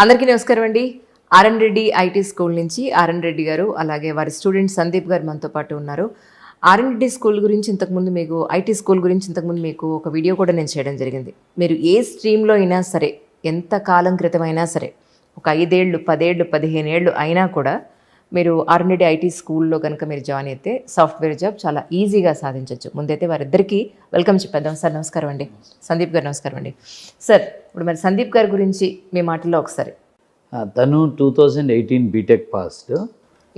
అందరికీ నమస్కారం అండి. ఆర్ఎన్ రెడ్డి ఐటీ స్కూల్ నుంచి ఆర్ఎన్ రెడ్డి గారు, అలాగే వారి స్టూడెంట్ సందీప్ గారు మనతో పాటు ఉన్నారు. ఆర్ఎన్ రెడ్డి స్కూల్ గురించి ఇంతకుముందు మీకు, ఐటీ స్కూల్ గురించి ఇంతకుముందు మీకు ఒక వీడియో కూడా నేను చేయడం జరిగింది. మీరు ఏ స్ట్రీమ్లో అయినా సరే, ఎంత కాలం క్రితం అయినా సరే, ఒక 5 ఏళ్ళు 10 ఏళ్ళు 15 ఏళ్ళు అయినా కూడా మీరు ఆర్ఎన్ రెడ్డి ఐటీ స్కూల్లో కనుక మీరు జాయిన్ అయితే సాఫ్ట్వేర్ జాబ్ చాలా ఈజీగా సాధించవచ్చు. ముందైతే వారిద్దరికీ వెల్కమ్ చెప్పేద్దాం. సార్ నమస్కారం అండి. సందీప్ గారు నమస్కారం అండి. సార్, ఇప్పుడు మరి సందీప్ గారి గురించి మీ మాటల్లో ఒకసారి. తను 2018 బీటెక్ పాస్డ్,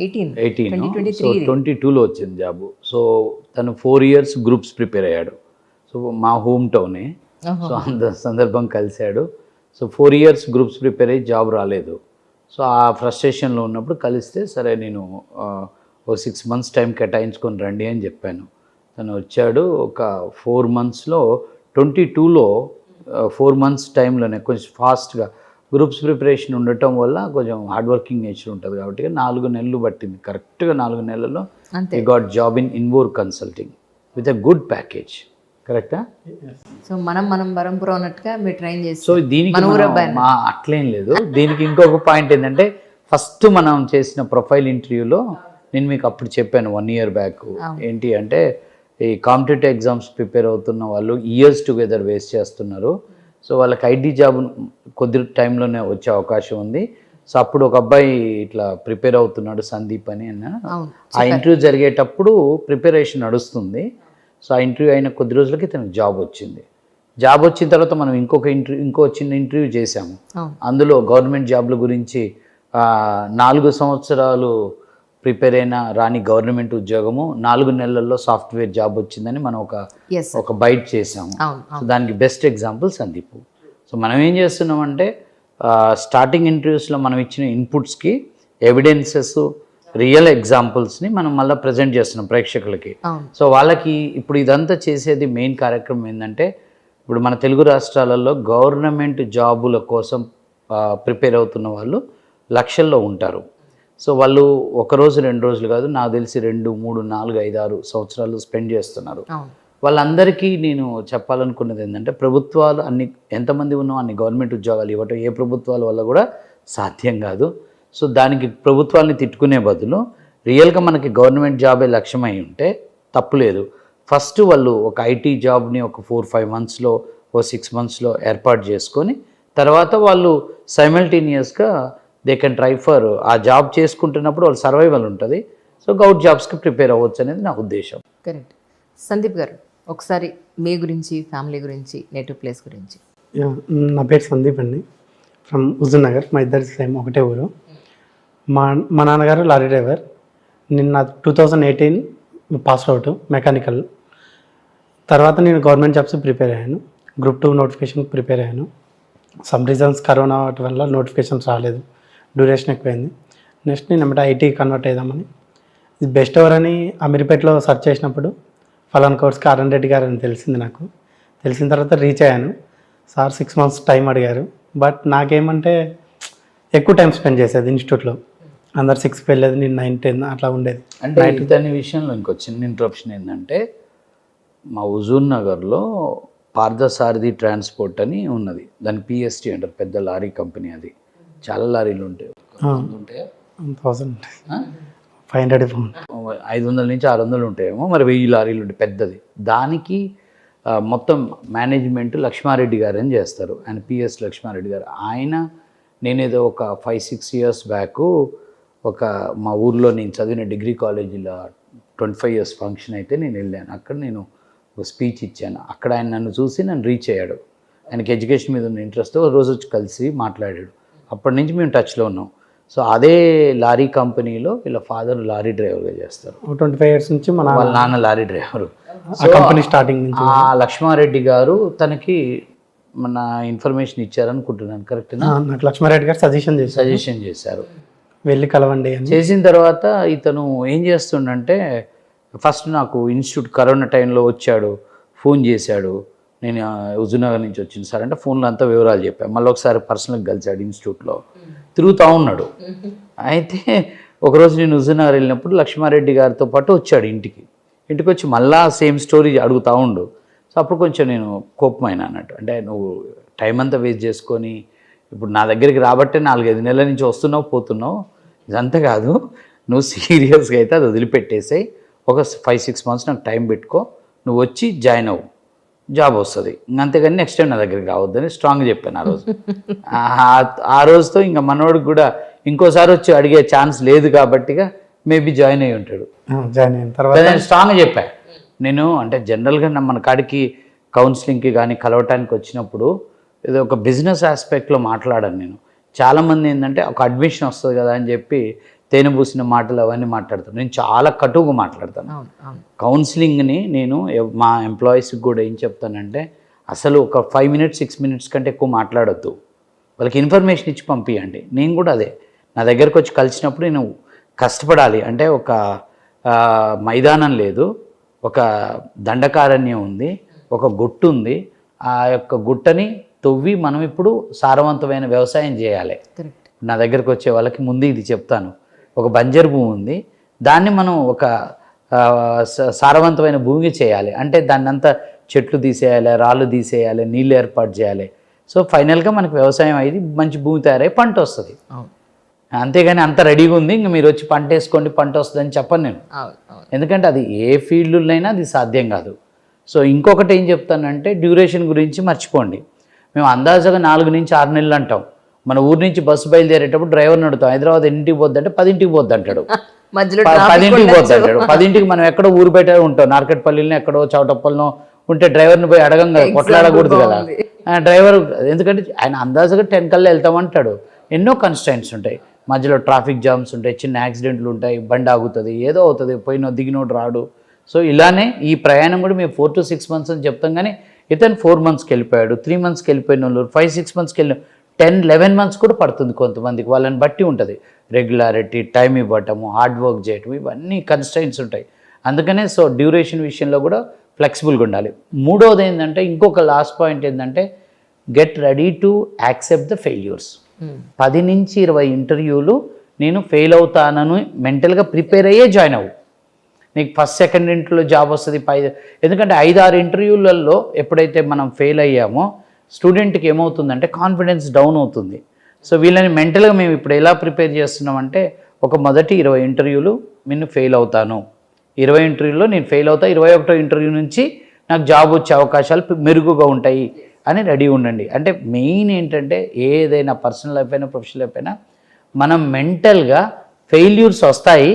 18 సో 22లో వచ్చింది జాబు. సో తను 4 ఇయర్స్ గ్రూప్స్ ప్రిపేర్ అయ్యాడు. సో మా హోమ్ టౌనే, సో అంత సందర్భం కలిశాడు. సో 4 ఇయర్స్ గ్రూప్స్ ప్రిపేర్ అయ్యి జాబ్ రాలేదు. సో ఆ ఫ్రస్ట్రేషన్లో ఉన్నప్పుడు కలిస్తే, సరే నేను ఓ 6 మంత్స్ టైం కేటాయించుకొని రండి అని చెప్పాను. తను వచ్చాడు. ఒక 4 మంత్స్లో 22లో 4 మంత్స్ టైంలోనే కొంచెం ఫాస్ట్గా గ్రూప్స్ ప్రిపరేషన్ ఉండటం వల్ల కొంచెం హార్డ్ వర్కింగ్ నేచర్ ఉంటుంది కాబట్టి 4 నెలలు పట్టింది. కరెక్ట్గా 4 నెలల్లో ఈ got job in Invor consulting with a good package. కరెక్టా? సో మనం వరంపురం అన్నట్టుగా మీరు ట్రైన్ చేసి. సో దీనికి మా అట్లేం లేదు. దీనికి ఇంకొక పాయింట్ ఏంటంటే, ఫస్ట్ మనం చేసిన ప్రొఫైల్ ఇంటర్వ్యూలో నేను మీకు అప్పుడు చెప్పాను 1 ఇయర్ బ్యాక్, ఏంటి అంటే ఈ కాంపిటేటివ్ ఎగ్జామ్స్ ప్రిపేర్ అవుతున్న వాళ్ళు ఇయర్స్ టుగెదర్ వేస్ట్ చేస్తున్నారు. సో వాళ్ళకి ఐటీ జాబ్ కొద్ది టైంలోనే వచ్చే అవకాశం ఉంది. సో అప్పుడు ఒక అబ్బాయి ఇట్లా ప్రిపేర్ అవుతున్నాడు సందీప్ అని అన్న. ఆ ఇంటర్వ్యూ జరిగేటప్పుడు ప్రిపరేషన్ నడుస్తుంది. సో ఆ ఇంటర్వ్యూ అయిన కొద్ది రోజులకి తనకు జాబ్ వచ్చింది. జాబ్ వచ్చిన తర్వాత మనం ఇంకో చిన్న ఇంటర్వ్యూ చేశాము. అందులో గవర్నమెంట్ జాబ్ల గురించి 4 సంవత్సరాలు ప్రిపేర్ అయిన రాని గవర్నమెంట్ ఉద్యోగము 4 నెలల్లో సాఫ్ట్వేర్ జాబ్ వచ్చిందని మనం ఒక బైట్ చేసాము. సో దానికి బెస్ట్ ఎగ్జాంపుల్ సందీప్. సో మనం ఏం చేస్తున్నామంటే, స్టార్టింగ్ ఇంటర్వ్యూస్లో మనం ఇచ్చిన ఇన్పుట్స్కి ఎవిడెన్సెస్, రియల్ ఎగ్జాంపుల్స్ని మనం మళ్ళీ ప్రజెంట్ చేస్తున్నాం ప్రేక్షకులకి. సో వాళ్ళకి ఇప్పుడు ఇదంతా చేసేది మెయిన్ కార్యక్రమం ఏంటంటే, ఇప్పుడు మన తెలుగు రాష్ట్రాలలో గవర్నమెంట్ జాబుల కోసం ప్రిపేర్ అవుతున్న వాళ్ళు లక్షల్లో ఉంటారు. సో వాళ్ళు 1 రోజు 2 రోజులు కాదు, నాకు తెలిసి 2, 3, 4, 5, 6 సంవత్సరాలు స్పెండ్ చేస్తున్నారు. వాళ్ళందరికీ నేను చెప్పాలనుకున్నది ఏంటంటే, ప్రభుత్వాలు ఎంతమంది ఉన్నామో అన్ని గవర్నమెంట్ ఉద్యోగాలు ఇవ్వటం ఏ ప్రభుత్వాల వల్ల కూడా సాధ్యం కాదు. సో దానికి ప్రభుత్వాలని తిట్టుకునే బదులు రియల్గా మనకి గవర్నమెంట్ జాబే లక్ష్యమై ఉంటే తప్పులేదు. ఫస్ట్ వాళ్ళు ఒక ఐటీ జాబ్ని ఒక 4-5 మంత్స్లో, ఓ 6 మంత్స్లో ఏర్పాటు చేసుకొని, తర్వాత వాళ్ళు సైమల్టేనియస్గా దే కెన్ ట్రై ఫర్ ఆ జాబ్ చేసుకుంటున్నప్పుడు వాళ్ళు సర్వైవల్ ఉంటుంది. సో గవర్నమెంట్ జాబ్స్కి ప్రిపేర్ అవ్వచ్చు అనేది నా ఉద్దేశం. కరెక్ట్. సందీప్ గారు, ఒకసారి మీ గురించి, ఫ్యామిలీ గురించి, నేటివ్ ప్లేస్ గురించి. నా పేరు సందీప్ అండి, ఫ్రమ్ హుజూర్ నగర్. మా ఇద్దరి సేమ్ ఒకటే ఊరు. మా నాన్నగారు లారీ డ్రైవర్. నిన్న 2018 పాస్ అవుట్ మెకానికల్. తర్వాత నేను గవర్నమెంట్ జాబ్స్ ప్రిపేర్ అయ్యాను. గ్రూప్ 2 నోటిఫికేషన్ ప్రిపేర్ అయ్యాను. సమ్ రీజన్స్ కరోనా వాటి వల్ల నోటిఫికేషన్స్ రాలేదు, డ్యూరేషన్ ఎక్కువైంది. నెక్స్ట్ నేను ఏమంటే ఐటీ కన్వర్ట్ అయిదామని, ఇది బెస్ట్ ఎవరని అమీర్పేటలో సెర్చ్ చేసినప్పుడు ఫలానా కోర్స్కి ఆర్ఎన్ రెడ్డి గారు అని తెలిసింది. నాకు తెలిసిన తర్వాత రీచ్ అయ్యాను. సార్ 6 మంత్స్ టైం అడిగారు. బట్ నాకేమంటే ఎక్కువ టైం స్పెండ్ చేసేది ఇన్స్టిట్యూట్లో. అందరు 6కి వెళ్ళేది, నేను 9, 10 అట్లా ఉండేది. అంటే దాని విషయంలో ఇంకో చిన్న ఇంట్రప్షన్ ఏంటంటే, మా హుజూర్ నగర్లో పార్థసారథి ట్రాన్స్పోర్ట్ అని ఉన్నది. దాని పిఎస్టీ అంటారు, పెద్ద లారీ కంపెనీ. అది చాలా లారీలు ఉంటాయి. 500 నుంచి 600 ఉంటాయేమో, మరి 1000 లారీలు ఉంటాయి, పెద్దది. దానికి మొత్తం మేనేజ్మెంట్ లక్ష్మారెడ్డి గారు అని చేస్తారు. ఆయన పిఎస్ లక్ష్మారెడ్డి గారు. ఆయన నేనేదో ఒక 5-6 ఇయర్స్ బ్యాక్ మా ఊర్లో నేను చదివిన డిగ్రీ కాలేజీలో 25 ఇయర్స్ ఫంక్షన్ అయితే నేను వెళ్ళాను. అక్కడ నేను ఒక స్పీచ్ ఇచ్చాను. అక్కడ ఆయన నన్ను చూసి నన్ను రీచ్ అయ్యాడు. ఆయనకి ఎడ్యుకేషన్ మీద ఉన్న ఇంట్రెస్ట్ రోజు వచ్చి కలిసి మాట్లాడాడు. అప్పటి నుంచి మేము టచ్లో ఉన్నాం. సో అదే లారీ కంపెనీలో వీళ్ళ ఫాదర్ లారీ డ్రైవర్గా చేస్తారు. 25 ఇయర్స్ నుంచి వాళ్ళ నాన్న లారీ డ్రైవరు. కంపెనీ స్టార్టింగ్ నుంచి ఆ లక్ష్మారెడ్డి గారు తనకి మన ఇన్ఫర్మేషన్ ఇచ్చారనుకుంటున్నాను. కరెక్ట్నా? నాకు లక్ష్మారెడ్డి గారు సజెషన్ చేశారు, వెళ్ళి కలవండి అని. చేసిన తర్వాత ఇతను ఏం చేస్తుండంటే, ఫస్ట్ నాకు ఇన్స్టిట్యూట్ కరోనా టైంలో వచ్చాడు, ఫోన్ చేశాడు. నేను హుజూర్నగర్ నుంచి వచ్చింది సార్ అంటే ఫోన్లో అంతా వివరాలు చెప్పాను. మళ్ళీ ఒకసారి పర్సనల్గా కలిసాడు, ఇన్స్టిట్యూట్లో తిరుగుతూ ఉన్నాడు. అయితే ఒకరోజు నేను హుజూర్నగర్ వెళ్ళినప్పుడు లక్ష్మారెడ్డి గారితో పాటు వచ్చాడు ఇంటికి వచ్చి మళ్ళా సేమ్ స్టోరీ అడుగుతూ ఉండు. సో అప్పుడు కొంచెం నేను కోపమైన అన్నట్టు, అంటే నువ్వు టైం అంతా వేస్ట్ చేసుకొని ఇప్పుడు నా దగ్గరికి రాబట్టే 4-5 నెలల నుంచి వస్తున్నావు పోతున్నావు, ఇదంతా కాదు. నువ్వు సీరియస్గా అయితే అది వదిలిపెట్టేసాయి, ఒక 5-6 మంత్స్ నాకు టైం పెట్టుకో, నువ్వు వచ్చి జాయిన్ అవ్వు, జాబ్ వస్తుంది, అంతేగాని నెక్స్ట్ టైం నా దగ్గరికి రావద్దని స్ట్రాంగ్ చెప్పాను ఆ రోజు. ఆ రోజుతో ఇంకా మనోడికి కూడా ఇంకోసారి వచ్చి అడిగే ఛాన్స్ లేదు కాబట్టిగా మేబీ జాయిన్ అయ్యి ఉంటాడు. జాయిన్ అయిన తర్వాత నేను స్ట్రాంగ్గా చెప్పా. నేను అంటే జనరల్గా మన కాడికి కౌన్సిలింగ్కి కానీ కలవటానికి వచ్చినప్పుడు ఏదో ఒక బిజినెస్ ఆస్పెక్ట్లో మాట్లాడాను నేను. చాలామంది ఏంటంటే ఒక అడ్మిషన్ వస్తుంది కదా అని చెప్పి తేనె పూసిన మాటలు అవన్నీ మాట్లాడతాను. నేను చాలా కటువుగా మాట్లాడతాను. కౌన్సిలింగ్ని నేను మా ఎంప్లాయీస్కి కూడా ఏం చెప్తానంటే, అసలు ఒక 5 minutes 6 minutes కంటే ఎక్కువ మాట్లాడొద్దు, వాళ్ళకి ఇన్ఫర్మేషన్ ఇచ్చి పంపించండి. నేను కూడా అదే, నా దగ్గరకు వచ్చి కలిసినప్పుడు నేను కష్టపడాలి అంటే, ఒక మైదానం లేదు, ఒక దండకారణ్యం ఉంది, ఒక గుట్టు ఉంది, ఆ యొక్క గుట్టని తవ్వి మనం ఇప్పుడు సారవంతమైన వ్యవసాయం చేయాలి. నా దగ్గరకు వచ్చే వాళ్ళకి ముందు ఇది చెప్తాను. ఒక బంజరు భూమి ఉంది, దాన్ని మనం ఒక సారవంతమైన భూమికి చేయాలి అంటే దాన్ని అంతా చెట్లు తీసేయాలి, రాళ్ళు తీసేయాలి, నీళ్ళు ఏర్పాటు చేయాలి. సో ఫైనల్గా మనకు వ్యవసాయం అయ్యి మంచి భూమి తయారై పంట వస్తుంది. అంతేగాని అంత రెడీగా ఉంది ఇంకా మీరు వచ్చి పంట వేసుకోండి పంట వస్తుందని చెప్పను నేను. ఎందుకంటే అది ఏ ఫీల్డ్లోనైనా అది సాధ్యం కాదు. సో ఇంకొకటి ఏం చెప్తానంటే, డ్యూరేషన్ గురించి మర్చిపోండి. మేము అందాజగా 4 నుంచి 6 నెలలు అంటాం. మన ఊరి నుంచి బస్సు బయలుదేరేటప్పుడు డ్రైవర్ని అడుగుతాం, హైదరాబాద్ ఎన్నింటికి పోద్ది అంటే 10కి పోద్ది అంటాడు, 10కి పోద్ది అంటాడు. 10కి మనం ఎక్కడో ఊరు బయట ఉంటాం, నార్కట్పల్లిలో ఎక్కడో చౌటప్పల్లో ఉంటే డ్రైవర్ని పోయి అడగం కదా, కొట్లాడకూడదు కదా డ్రైవర్. ఎందుకంటే ఆయన అందాజగా 10 కల్లా వెళ్తామంటాడు. ఎన్నో కన్స్ట్రైంట్స్ ఉంటాయి, మధ్యలో ట్రాఫిక్ జామ్స్ ఉంటాయి, చిన్న యాక్సిడెంట్లు ఉంటాయి, బండి ఆగుతుంది, ఏదో అవుతుంది, పోయిన దిగినోడు రాడు. సో ఇలానే ఈ ప్రయాణం కూడా మేము 4 to 6 months అని చెప్తాం, కానీ ఇతను 4 monthsకి వెళ్ళిపోయాడు, 3 monthsకి వెళ్ళిపోయిన వాళ్ళు 5-6 monthsకి వెళ్ళి 10-11 months కూడా పడుతుంది కొంతమందికి, వాళ్ళని బట్టి ఉంటుంది. రెగ్యులారిటీ, టైం ఇవ్వటము, హార్డ్ వర్క్ చేయటం, ఇవన్నీ కన్స్ట్రైంట్స్ ఉంటాయి. అందుకనే సో డ్యూరేషన్ విషయంలో కూడా ఫ్లెక్సిబుల్గా ఉండాలి. మూడవది ఏంటంటే, ఇంకొక లాస్ట్ పాయింట్ ఏంటంటే, get ready to accept the failures. 10 నుంచి 20 ఇంటర్వ్యూలు నేను ఫెయిల్ అవుతానని మెంటల్గా ప్రిపేర్ అయ్యే జాయిన్ అవ్వు. నీకు ఫస్ట్ సెకండ్ ఇంటర్వ్యూలో జాబ్ వస్తుంది. ఎందుకంటే 5-6 ఇంటర్వ్యూలలో ఎప్పుడైతే మనం ఫెయిల్ అయ్యామో స్టూడెంట్కి ఏమవుతుందంటే కాన్ఫిడెన్స్ డౌన్ అవుతుంది. సో వీళ్ళని మెంటల్గా మేము ఇప్పుడు ఎలా ప్రిపేర్ చేస్తున్నామంటే, ఒక మొదటి 20 ఇంటర్వ్యూలు నేను ఫెయిల్ అవుతాను, 20 ఇంటర్వ్యూలో నేను ఫెయిల్ అవుతా, 21వ ఇంటర్వ్యూ నుంచి నాకు జాబ్ వచ్చే అవకాశాలు మెరుగుగా ఉంటాయి అని రెడీ ఉండండి. అంటే మెయిన్ ఏంటంటే, ఏదైనా పర్సనల్ లైఫ్ అయినా ప్రొఫెషనల్ లైఫ్ అయినా మనం మెంటల్గా ఫెయిల్యూర్స్ వస్తాయి,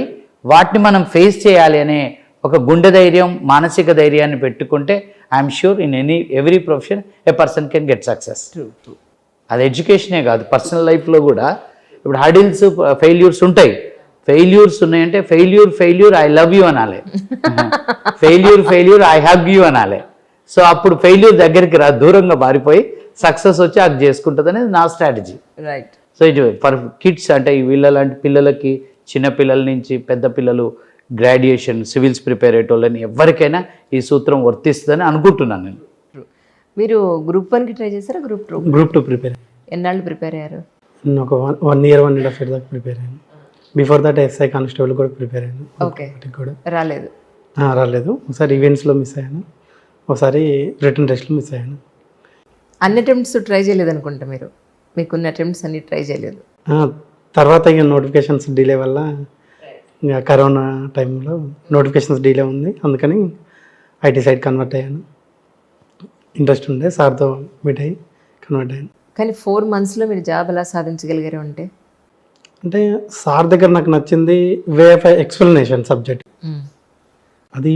వాటిని మనం ఫేస్ చేయాలి అనే ఒక గుండె ధైర్యం, మానసిక ధైర్యాన్ని పెట్టుకుంటే I'm sure in every profession A person can get success. అది ఎడ్యుకేషనే కాదు, పర్సనల్ లైఫ్లో కూడా ఇప్పుడు హడిల్స్, ఫెయిల్యూర్స్ ఉంటాయి. ఫెయిల్యూర్స్ ఉన్నాయంటే ఫెయిల్యూర్ ఐ లవ్ యూ అనాలి, ఫెయిల్యూర్ ఐ హగ్ యూ అనాలి. సో అప్పుడు ఫెయిల్యూర్ దగ్గరికి దూరంగా మారిపోయి సక్సెస్ వచ్చి అది చేసుకుంటుంది అనేది నా స్ట్రాటజీ. రైట్. సో ఇది ఫర్ కిడ్స్ అంటే వీళ్ళ లాంటి పిల్లలకి, చిన్నపిల్లల నుంచి పెద్ద పిల్లలు, గ్రాడ్యుయేషన్, సివిల్స్ ప్రిపేర్ అయ్యేటోళ్ళని ఎవరికైనా ఈ సూత్రం వర్తిస్తుందని అనుకుంటున్నాను నేను. మీరు గ్రూప్ 1కి ట్రై చేశారా, గ్రూప్ 2 ప్రిపేర్. ఎన్నాళ్ళు ప్రిపేర్ అయ్యారు? ఒక 1 year 1.5 years దాకా ప్రిపేర్ అయ్యాను. బిఫోర్ దట్ ఎస్ఐ కానిస్టేబుల్ కూడా ప్రిపేర్ అయ్యాను. ఓకే. కూడా రాలేదు. ఒకసారి ఈవెంట్స్లో మిస్ అయ్యాను, ఒకసారి రిటర్న్ టెస్ట్లో మిస్ అయ్యాను. అన్ని అటెంప్ట్స్ ట్రై చేయలేదు అనుకుంటా మీరు, మీకున్న అటెంప్ట్స్ అన్ని ట్రై చేయలేదు. తర్వాత ఇక నోటిఫికేషన్స్ డిలే వల్ల, ఇంకా కరోనా టైంలో నోటిఫికేషన్స్ డిలే ఉంది, అందుకని ఐటీ సైడ్ కన్వర్ట్ అయ్యాను. ఇంట్రెస్ట్ ఉండే సార్తో మీట్ అయ్యి కన్వర్ట్ అయ్యాను. కానీ 4 monthsలో మీరు జాబ్ ఎలా సాధించగలిగారు అంటే సార్ దగ్గర నాకు నచ్చింది వే ఆఫ్ ఎక్స్ప్లెనేషన్ సబ్జెక్ట్. అది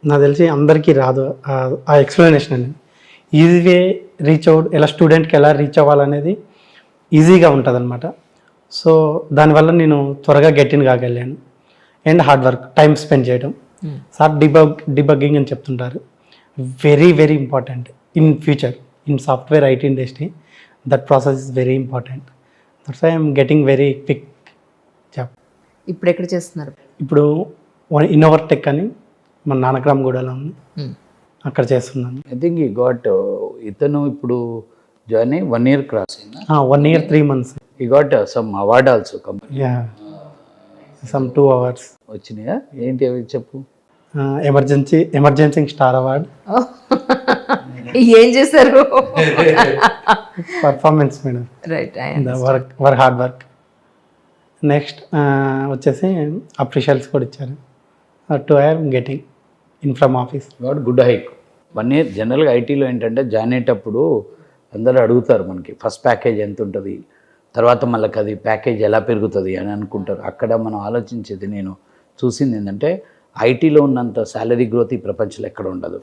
నాకు తెలిసి అందరికీ రాదు ఆ ఎక్స్ప్లెనేషన్ అనేది. ఈజీ వే రీచ్ అవుట్, ఎలా స్టూడెంట్కి ఎలా రీచ్ అవ్వాలనేది ఈజీగా ఉంటుంది అనమాట. సో దానివల్ల నేను త్వరగా గెట్ ఇన్ కాగలిగాను. And hard work, time spend చేయడం. సార్ డిబగ్గింగ్ అని చెప్తుంటారు, very very important in future in software IT industry. That process is very important. That's why I'm getting very quick job. ఇప్పుడు ఎక్కడ చేస్తున్నారు? ఇప్పుడు ఇన్నోవర్ టెక్ అని మన నానక్రామ్గూడలో ఉంది, అక్కడ చేస్తున్నాను. ఐ థింక్ ఈ గాట్, ఇతను ఇప్పుడు జాయిన్ అయ్యి 1 year క్రాస్ అయిందా? 1 year 3 months. ఈ got some award also company. Some 2 awards వచ్చినాయా? ఏంటి అవి చెప్పు. ఎమర్జెన్సీ స్టార్ అవార్డ్, ఏం చేశారు? Performance madam, right. The work hard work. Next వచ్చేసి అప్రిషియల్స్ కూడా ఇచ్చారు. 2 I'm getting in from office. కాబట్టి గుడ్ హైక్ 1 ఇయర్. జనరల్గా ఐటీలో ఏంటంటే జాయిన్ అయ్యేటప్పుడు అందరూ అడుగుతారు మనకి ఫస్ట్ ప్యాకేజ్ ఎంత ఉంటుంది, తర్వాత మళ్ళీ అది ప్యాకేజ్ ఎలా పెరుగుతుంది అని అనుకుంటారు. అక్కడ మనం ఆలోచించేది, నేను చూసింది ఏంటంటే ఐటీలో ఉన్నంత శాలరీ గ్రోత్ ఈ ప్రపంచంలో ఎక్కడ ఉండదు.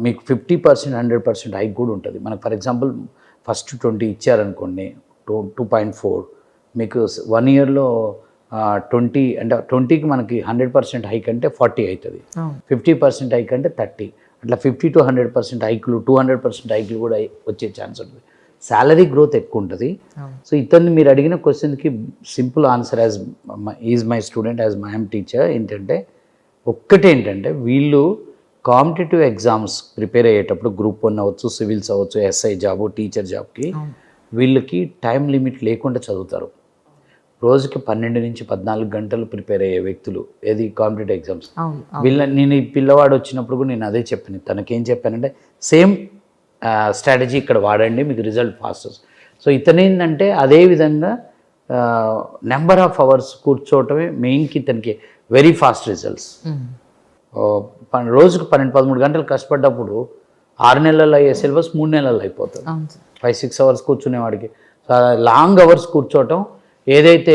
మీకు 50% 100% హైక్ కూడా ఉంటుంది. మనకు ఫర్ ఎగ్జాంపుల్ ఫస్ట్ 20 ఇచ్చారనుకోండి, 2.4 మీకు 1 ఇయర్లో 20 అంటే 20కి మనకి 100% హైక్ అంటే 40 అవుతుంది. 50% హైక్ అంటే 30. అట్లా 50 to 100% హైక్లు, 200% హైక్లు కూడా వచ్చే ఛాన్స్ ఉంటుంది. శాలరీ గ్రోత్ ఎక్కువ ఉంటుంది. సో ఇతన్ని మీరు అడిగిన క్వశ్చన్కి simple answer as is my student, as my teacher ఏంటంటే, ఒక్కటేంటంటే వీళ్ళు కాంపిటేటివ్ ఎగ్జామ్స్ ప్రిపేర్ అయ్యేటప్పుడు గ్రూప్ 1 అవ్వచ్చు, సివిల్స్ అవ్వచ్చు, ఎస్ఐ జాబు, టీచర్ జాబ్కి వీళ్ళకి టైం లిమిట్ లేకుండా చదువుతారు. రోజుకి 12 నుంచి 14 గంటలు ప్రిపేర్ అయ్యే వ్యక్తులు, ఏది కాంపిటేటివ్ ఎగ్జామ్స్. నేను ఈ పిల్లవాడు వచ్చినప్పుడు కూడా నేను అదే చెప్పాను, తనకేం చెప్పానంటే సేమ్ స్ట్రాటజీ ఇక్కడ వాడండి, మీకు రిజల్ట్ ఫాస్ట్. సో ఇతనేంటంటే అదే విధంగా నెంబర్ ఆఫ్ అవర్స్ కూర్చోవటమే మెయిన్కి ఇతనికి వెరీ ఫాస్ట్ రిజల్ట్స్. రోజుకు 12-13 గంటలు కష్టపడ్డప్పుడు 6 నెలల్లో అయ్యే సిలబస్ 3 నెలల్లో అయిపోతుంది. 5-6 అవర్స్ కూర్చునేవాడికి లాంగ్ అవర్స్ కూర్చోవటం, ఏదైతే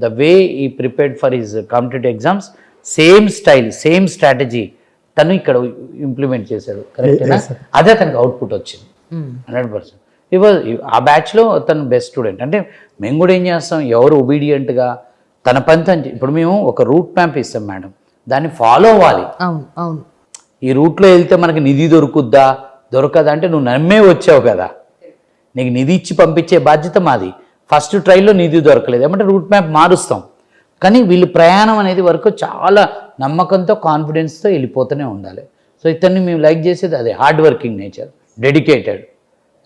ద వే ఈ prepared for his competitive exams, same style same strategy తను ఇక్కడ ఇంప్లిమెంట్ చేశాడు. కరెక్టేనా? అదే అతనికి అవుట్పుట్ వచ్చింది 100%. ఆ బ్యాచ్లో తను బెస్ట్ స్టూడెంట్. అంటే మేము కూడా ఏం చేస్తాం, ఎవరు ఒబీడియంట్గా తన పని తను. ఇప్పుడు మేము ఒక రూట్ మ్యాప్ ఇస్తాం మేడం, దాన్ని ఫాలో అవ్వాలి. ఈ రూట్లో వెళ్తే మనకి నిధి దొరుకుద్దా దొరకదా అంటే నువ్వు నమ్మే వచ్చావు కదా, నీకు నిధి ఇచ్చి పంపించే బాధ్యత మాది. ఫస్ట్ ట్రైల్లో నిధి దొరకలేదు ఏమంటే రూట్ మ్యాప్ మారుస్తాం. కానీ వీళ్ళు ప్రయాణం అనేది వరకు చాలా నమ్మకంతో కాన్ఫిడెన్స్తో వెళ్ళిపోతూనే ఉండాలి. సో ఇతన్ని మేము లైక్ చేసేది అదే, hard working nature, dedicated.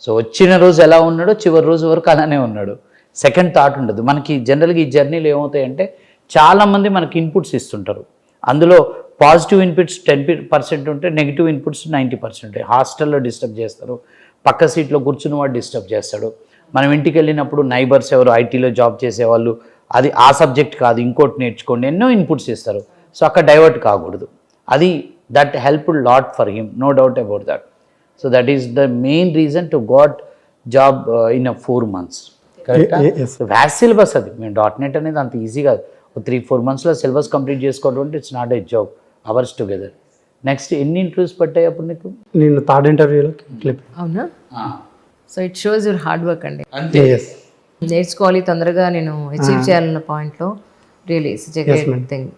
So వచ్చిన రోజు ఎలా ఉన్నాడో చివరి రోజు వరకు అలానే ఉన్నాడు. సెకండ్ థాట్ ఉండదు మనకి. జనరల్గా ఈ జర్నీలు ఏమవుతాయంటే చాలామంది మనకి ఇన్పుట్స్ ఇస్తుంటారు, అందులో పాజిటివ్ ఇన్పుట్స్ 10% ఉంటే నెగిటివ్ ఇన్పుట్స్ 90% ఉంటాయి. హాస్టల్లో డిస్టర్బ్ చేస్తారు, పక్క సీట్లో కూర్చుని వాడు డిస్టర్బ్ చేస్తాడు. మనం ఇంటికి వెళ్ళినప్పుడు నైబర్స్ ఎవరు ఐటీలో జాబ్ చేసేవాళ్ళు, అది ఆ సబ్జెక్ట్ కాదు ఇంకోటి నేర్చుకోండి, ఎన్నో ఇన్పుట్స్ ఇస్తారు. సో అక్కడ డైవర్ట్ కాకూడదు. అది that helped lot for him, no doubt about that. So that is the main reason to got job in 4 months. Correct? Vast syllabus అది. మేము .NET అనేది అంత ఈజీ కాదు. 3-4 monthsలో సిలబస్ కంప్లీట్ చేసుకోవడం అంటే it's not a job, hours together. Next ఎన్ని interviews పట్టాయి అప్పుడు నీకు? నేను 3rd ఇంటర్వ్యూలో క్లిప్. అవునా? So it shows your hard work అండి. అంతే. నేర్చుకోవాలి తొందరగా, నేను అచీవ్ చేయాలన్న పాయింట్లో really it's a great thing.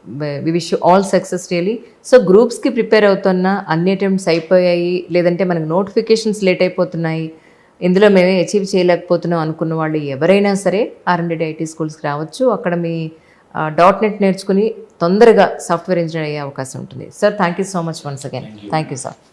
We wish you all success really. So గ్రూప్స్కి ప్రిపేర్ అవుతున్నా అన్ని అటెంప్ట్స్ అయిపోయాయి, లేదంటే మనకు నోటిఫికేషన్స్ లేట్ అయిపోతున్నాయి, ఇందులో మేమే అచీవ్ చేయలేకపోతున్నాం అనుకున్న వాళ్ళు ఎవరైనా సరే R&D IT స్కూల్స్కి రావచ్చు. అక్కడ మీ .NET నేర్చుకుని తొందరగా సాఫ్ట్వేర్ ఇంజనీర్ అయ్యే అవకాశం ఉంటుంది. Sir thank you so much once again. Thank you sir.